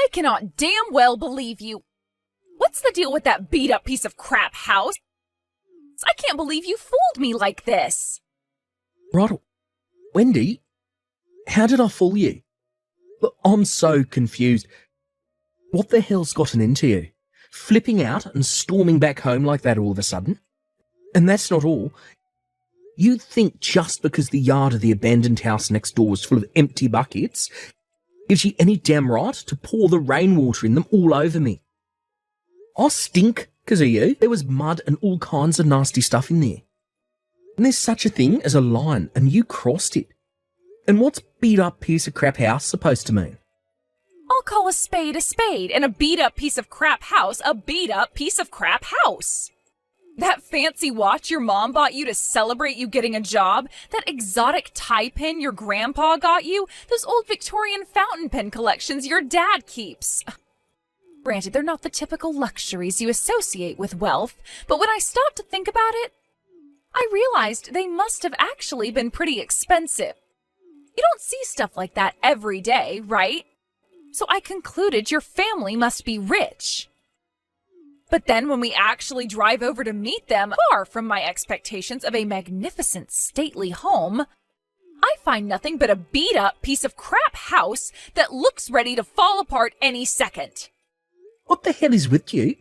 I cannot damn well believe you. What's the deal with that beat-up piece of crap house? I can't believe you fooled me like this. Right, Wendy, how did I fool you? Look, I'm so confused. What the hell's gotten into you? Flipping out and storming back home like that all of a sudden? And that's not all. You think just because the yard of the abandoned house next door was full of empty buckets gives you any damn right to pour the rainwater in them all over me? I stink because of you. There was mud and all kinds of nasty stuff in there. And there's such a thing as a line, and you crossed it. And what's beat-up piece of crap house supposed to mean? I'll call a spade, and a beat-up piece of crap house a beat-up piece of crap house. That fancy watch your mom bought you to celebrate you getting a job, that exotic tie pin your grandpa got you, those old Victorian fountain pen collections your dad keeps. Granted, they're not the typical luxuries you associate with wealth, but when I stopped to think about it, I realized they must have actually been pretty expensive. You don't see stuff like that every day, right? So I concluded your family must be rich. But then when we actually drive over to meet them, far from my expectations of a magnificent, stately home, I find nothing but a beat-up piece of crap house that looks ready to fall apart any second. What the hell is with you?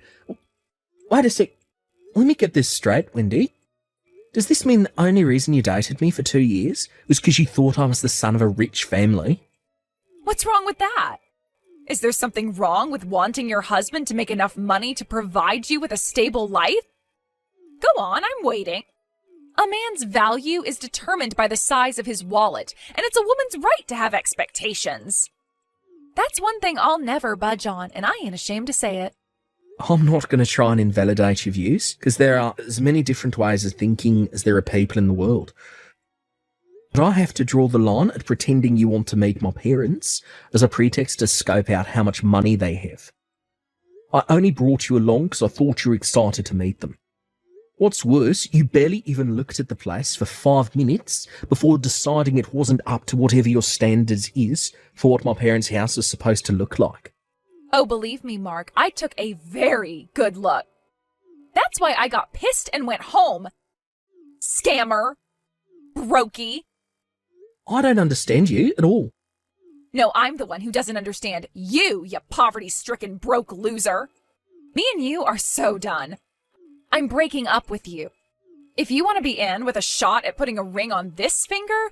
Wait a sec. Let me get this straight, Wendy. Does this mean the only reason you dated me for 2 years was because you thought I was the son of a rich family? What's wrong with that? Is there something wrong with wanting your husband to make enough money to provide you with a stable life? Go on, I'm waiting. A man's value is determined by the size of his wallet, and it's a woman's right to have expectations. That's one thing I'll never budge on, and I ain't ashamed to say it. I'm not going to try and invalidate your views, because there are as many different ways of thinking as there are people in the world. But I have to draw the line at pretending you want to meet my parents as a pretext to scope out how much money they have. I only brought you along because I thought you were excited to meet them. What's worse, you barely even looked at the place for 5 minutes before deciding it wasn't up to whatever your standards is for what my parents' house is supposed to look like. Oh, believe me, Mark, I took a very good look. That's why I got pissed and went home. Scammer. Brokey. I don't understand you at all. No, I'm the one who doesn't understand you poverty-stricken broke loser. Me and you are so done. I'm breaking up with you. If you want to be in with a shot at putting a ring on this finger,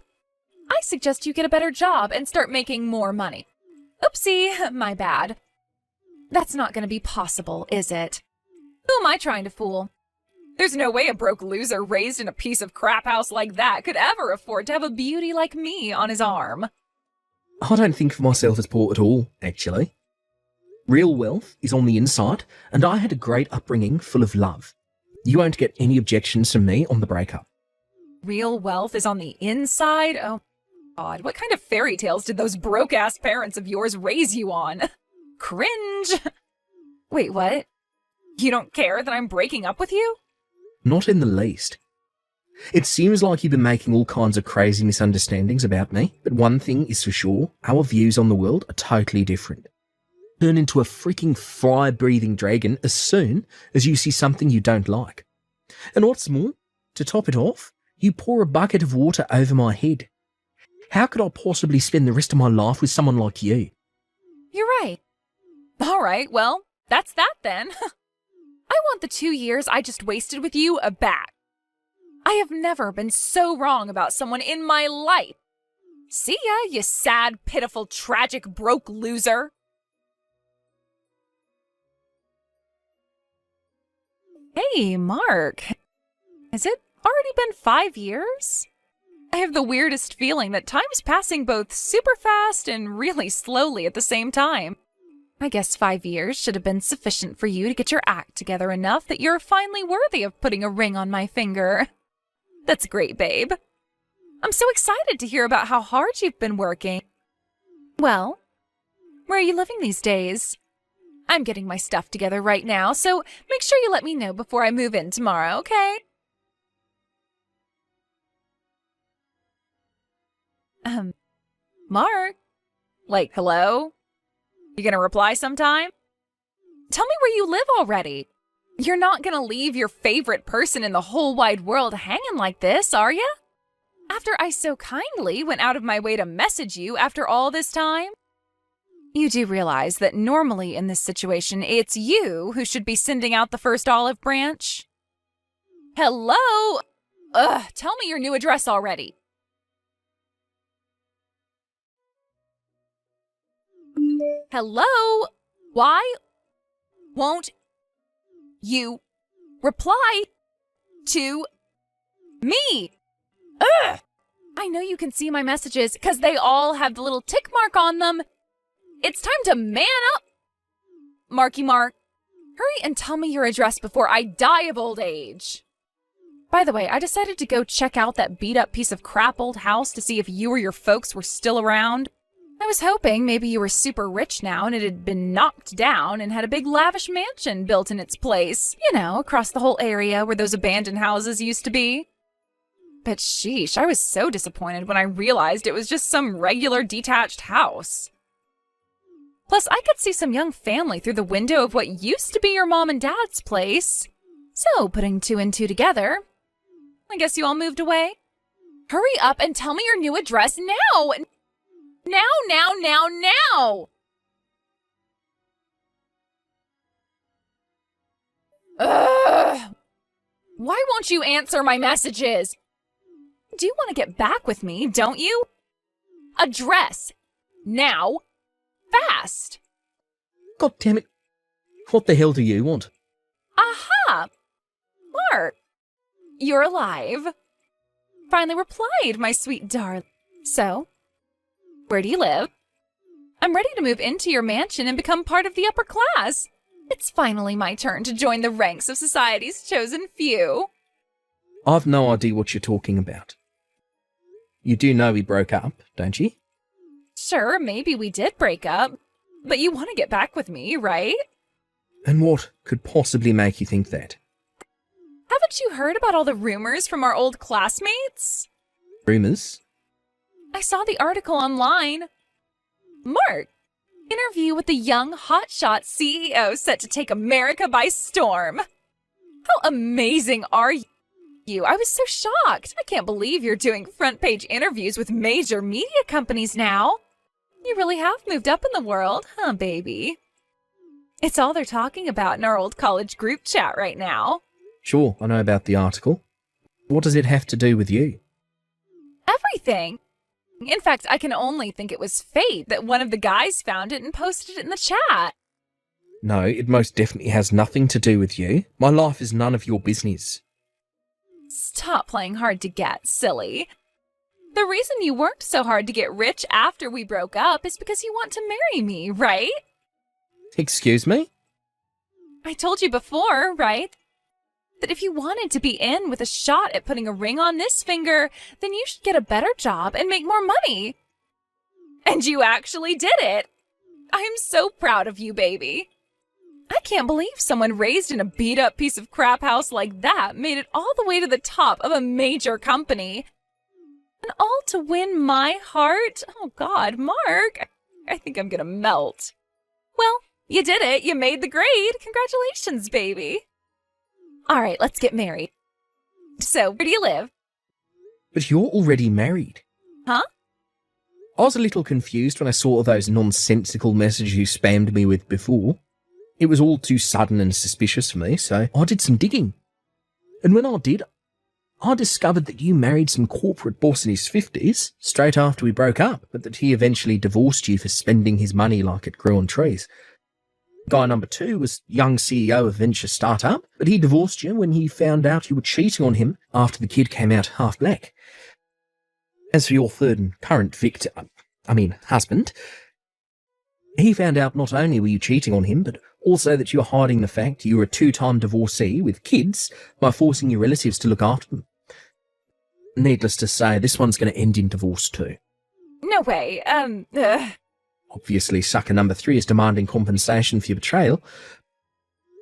I suggest you get a better job and start making more money. Oopsie, my bad. That's not going to be possible, is it? Who am I trying to fool? There's no way a broke loser raised in a piece of crap house like that could ever afford to have a beauty like me on his arm. I don't think of myself as poor at all, actually. Real wealth is on the inside, and I had a great upbringing full of love. You won't get any objections from me on the breakup. Real wealth is on the inside? Oh, God, what kind of fairy tales did those broke-ass parents of yours raise you on? Cringe! Wait, what? You don't care that I'm breaking up with you? Not in the least. It seems like you've been making all kinds of crazy misunderstandings about me, but one thing is for sure, our views on the world are totally different. Turn into a freaking fire-breathing dragon as soon as you see something you don't like. And what's more, to top it off, you pour a bucket of water over my head. How could I possibly spend the rest of my life with someone like you? You're right. All right, well, that's that then. I want the 2 years I just wasted with you back. I have never been so wrong about someone in my life. See ya, you sad, pitiful, tragic, broke loser. Hey, Mark. Has it already been 5 years? I have the weirdest feeling that time's passing both super fast and really slowly at the same time. I guess 5 years should have been sufficient for you to get your act together enough that you're finally worthy of putting a ring on my finger. That's great, babe. I'm so excited to hear about how hard you've been working. Well, where are you living these days? I'm getting my stuff together right now, so make sure you let me know before I move in tomorrow, okay? Mark? Like, hello? You gonna reply sometime? Tell me where you live already. You're not gonna leave your favorite person in the whole wide world hanging like this, are ya? After I so kindly went out of my way to message you after all this time? You do realize that normally in this situation, it's you who should be sending out the first olive branch? Hello? Tell me your new address already. Hello? Why won't you reply to me? Ugh! I know you can see my messages because they all have the little tick mark on them. It's time to man up. Marky Mark, hurry and tell me your address before I die of old age. By the way, I decided to go check out that beat-up piece of crap old house to see if you or your folks were still around. I was hoping maybe you were super rich now and it had been knocked down and had a big lavish mansion built in its place, you know, across the whole area where those abandoned houses used to be. But sheesh, I was so disappointed when I realized it was just some regular detached house. Plus, I could see some young family through the window of what used to be your mom and dad's place. So, putting two and two together, I guess you all moved away? Hurry up and tell me your new address now! Now! Ugh! Why won't you answer my messages? Do you want to get back with me, don't you? Address! Now! Fast! God damn it. What the hell do you want? Aha! Mark! You're alive. Finally replied, my sweet darling. So, where do you live? I'm ready to move into your mansion and become part of the upper class. It's finally my turn to join the ranks of society's chosen few. I've no idea what you're talking about. You do know we broke up, don't you? Sure, maybe we did break up, but you want to get back with me, right? And what could possibly make you think that? Haven't you heard about all the rumors from our old classmates? Rumours? I saw the article online. Mark, interview with the young hotshot CEO set to take America by storm. How amazing are you? I was so shocked. I can't believe you're doing front page interviews with major media companies now. You really have moved up in the world, huh, baby? It's all they're talking about in our old college group chat right now. Sure, I know about the article. What does it have to do with you? Everything. In fact, I can only think it was fate that one of the guys found it and posted it in the chat. No, it most definitely has nothing to do with you. My life is none of your business. Stop playing hard to get, silly. The reason you worked so hard to get rich after we broke up is because you want to marry me, right? Excuse me? I told you before, right? That if you wanted to be in with a shot at putting a ring on this finger, then you should get a better job and make more money. And you actually did it. I am so proud of you, baby. I can't believe someone raised in a beat-up piece of crap house like that made it all the way to the top of a major company. And all to win my heart? Oh God, Mark, I think I'm gonna melt. Well, you did it. You made the grade. Congratulations, baby. All right, let's get married. So, where do you live? But you're already married. Huh? I was a little confused when I saw those nonsensical messages you spammed me with before. It was all too sudden and suspicious for me, so I did some digging. And when I did, I discovered that you married some corporate boss in his 50s, straight after we broke up, but that he eventually divorced you for spending his money like it grew on trees. Guy number 2 was young CEO of venture startup, but he divorced you when he found out you were cheating on him after the kid came out half black. As for your third and current husband, he found out not only were you cheating on him, but also that you were hiding the fact you were a 2-time divorcee with kids by forcing your relatives to look after them. Needless to say, this one's going to end in divorce too. No way. Obviously, sucker number 3 is demanding compensation for your betrayal.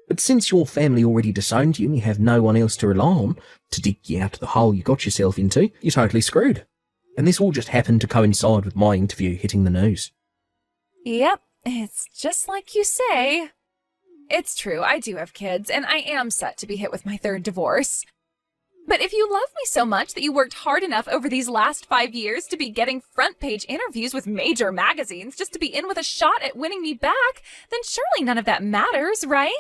But since your family already disowned you and you have no one else to rely on to dig you out of the hole you got yourself into, you're totally screwed. And this all just happened to coincide with my interview hitting the news. Yep, It's just like you say. It's true, I do have kids, and I am set to be hit with my third divorce. But if you love me so much that you worked hard enough over these last 5 years to be getting front-page interviews with major magazines just to be in with a shot at winning me back, then surely none of that matters, right?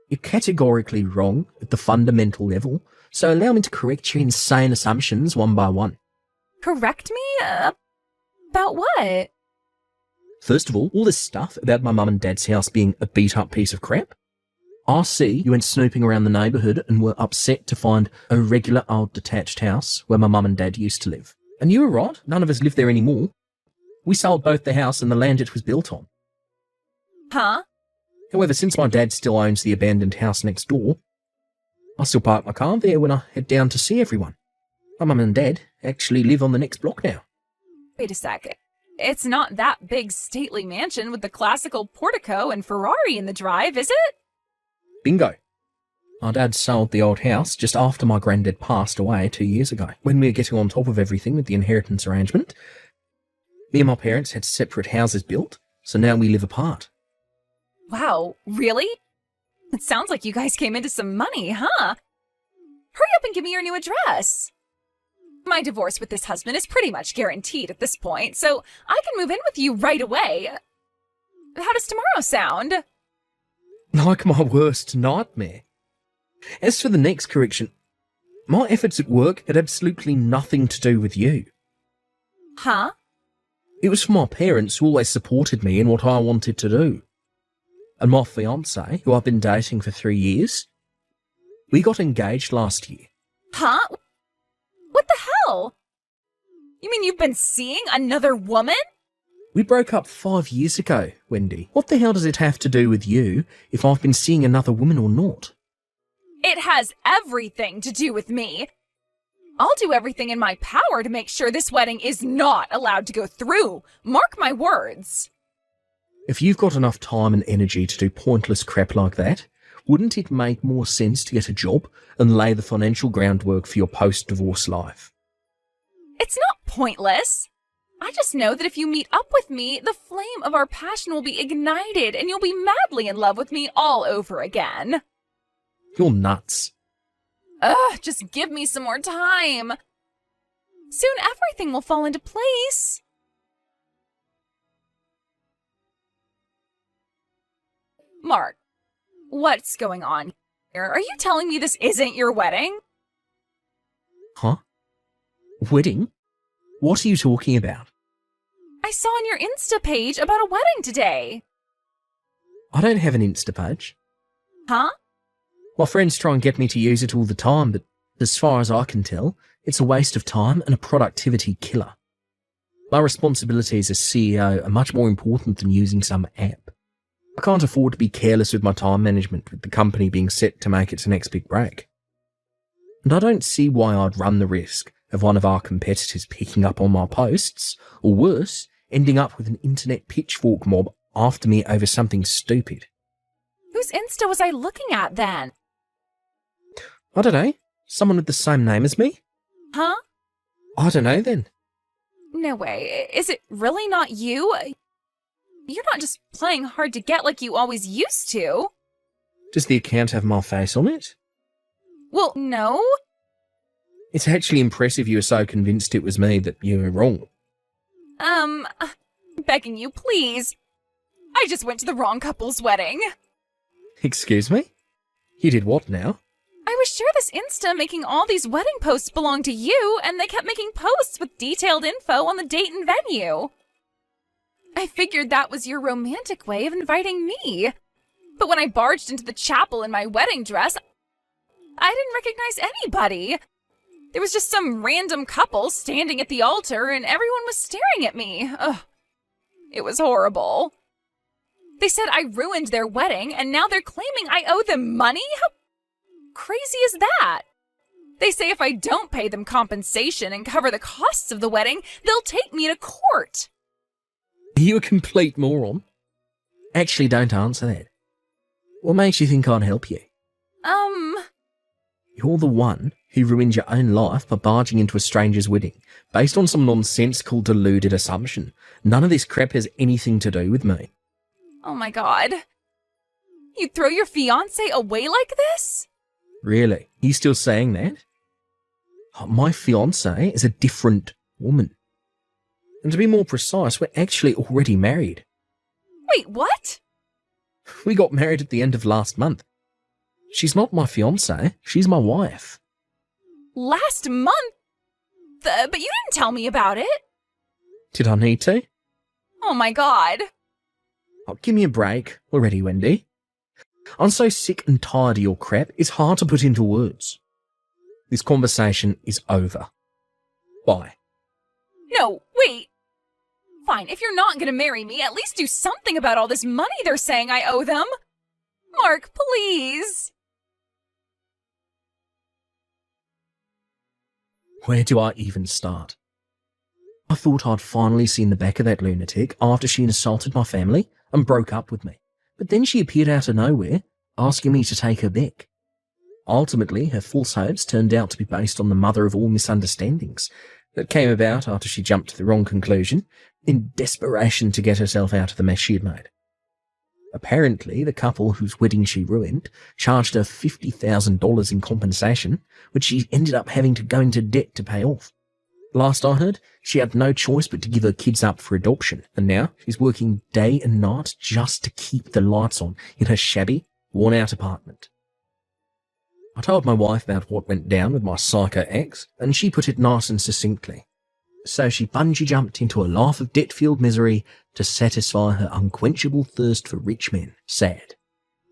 You're categorically wrong at the fundamental level, so allow me to correct your insane assumptions one by one. Correct me? About what? First of all this stuff about my mum and dad's house being a beat-up piece of crap. I see you went snooping around the neighbourhood and were upset to find a regular old detached house where my mum and dad used to live. And you were right, none of us live there anymore. We sold both the house and the land it was built on. Huh? However, since my dad still owns the abandoned house next door, I still park my car there when I head down to see everyone. My mum and dad actually live on the next block now. Wait a sec. It's not that big stately mansion with the classical portico and Ferrari in the drive, is it? Bingo. My dad sold the old house just after my granddad passed away 2 years ago. When we were getting on top of everything with the inheritance arrangement, me and my parents had separate houses built, so now we live apart. Wow, really? It sounds like you guys came into some money, huh? Hurry up and give me your new address. My divorce with this husband is pretty much guaranteed at this point, so I can move in with you right away. How does tomorrow sound? Like my worst nightmare. As for the next correction, my efforts at work had absolutely nothing to do with you. Huh? It was for my parents who always supported me in what I wanted to do. And my fiancé, who I've been dating for 3 years, we got engaged last year. Huh? What the hell? You mean you've been seeing another woman? We broke up 5 years ago, Wendy. What the hell does it have to do with you if I've been seeing another woman or not? It has everything to do with me. I'll do everything in my power to make sure this wedding is not allowed to go through. Mark my words. If you've got enough time and energy to do pointless crap like that, wouldn't it make more sense to get a job and lay the financial groundwork for your post-divorce life? It's not pointless. I just know that if you meet up with me, the flame of our passion will be ignited and you'll be madly in love with me all over again. You're nuts. Ugh, just give me some more time. Soon everything will fall into place. Mark, what's going on here? Are you telling me this isn't your wedding? Huh? Wedding? What are you talking about? I saw on your Insta page about a wedding today. I don't have an Insta page. Huh? My friends try and get me to use it all the time, but as far as I can tell, it's a waste of time and a productivity killer. My responsibilities as CEO are much more important than using some app. I can't afford to be careless with my time management with the company being set to make its next big break. And I don't see why I'd run the risk of one of our competitors picking up on my posts, or worse, ending up with an internet pitchfork mob after me over something stupid. Whose Insta was I looking at then? I don't know. Someone with the same name as me? Huh? I don't know then. No way. Is it really not you? You're not just playing hard to get like you always used to. Does the account have my face on it? Well, no. It's actually impressive you were so convinced it was me that you were wrong. Begging you, please. I just went to the wrong couple's wedding. Excuse me? You did what now? I was sure this Insta making all these wedding posts belonged to you, and they kept making posts with detailed info on the date and venue. I figured that was your romantic way of inviting me. But when I barged into the chapel in my wedding dress, I didn't recognize anybody. There was just some random couple standing at the altar, and everyone was staring at me. Ugh. It was horrible. They said I ruined their wedding, and now they're claiming I owe them money? How crazy is that? They say if I don't pay them compensation and cover the costs of the wedding, they'll take me to court. Are you a complete moron? Actually, don't answer that. What makes you think I'd help you? You're the one who ruined your own life by barging into a stranger's wedding, based on some nonsensical, deluded assumption. None of this crap has anything to do with me. Oh my god. You'd throw your fiancé away like this? Really? You still saying that? My fiancée is a different woman. And to be more precise, we're actually already married. Wait, what? We got married at the end of last month. She's not my fiancée, she's my wife. Last month? But you didn't tell me about it. Did I need to? Oh my god. Oh, give me a break already, Wendy. I'm so sick and tired of your crap, it's hard to put into words. This conversation is over. Bye. No, wait. Fine, if you're not gonna marry me, at least do something about all this money they're saying I owe them. Mark, please. Where do I even start? I thought I'd finally seen the back of that lunatic after she insulted my family and broke up with me. But then she appeared out of nowhere, asking me to take her back. Ultimately, her false hopes turned out to be based on the mother of all misunderstandings that came about after she jumped to the wrong conclusion in desperation to get herself out of the mess she had made. Apparently, the couple whose wedding she ruined charged her $50,000 in compensation, which she ended up having to go into debt to pay off. Last I heard, she had no choice but to give her kids up for adoption, and now she's working day and night just to keep the lights on in her shabby, worn-out apartment. I told my wife about what went down with my psycho ex, and she put it nice and succinctly. So she bungee jumped into a life of debt-filled misery to satisfy her unquenchable thirst for rich men. Sad.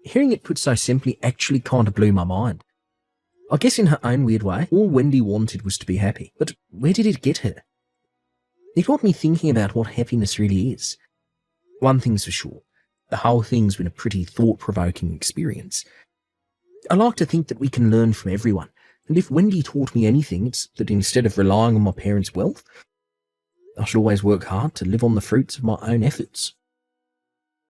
Hearing it put so simply actually kind of blew my mind. I guess in her own weird way, all Wendy wanted was to be happy. But where did it get her? It got me thinking about what happiness really is. One thing's for sure, the whole thing's been a pretty thought-provoking experience. I like to think that we can learn from everyone, and if Wendy taught me anything, it's that instead of relying on my parents' wealth, I should always work hard to live on the fruits of my own efforts.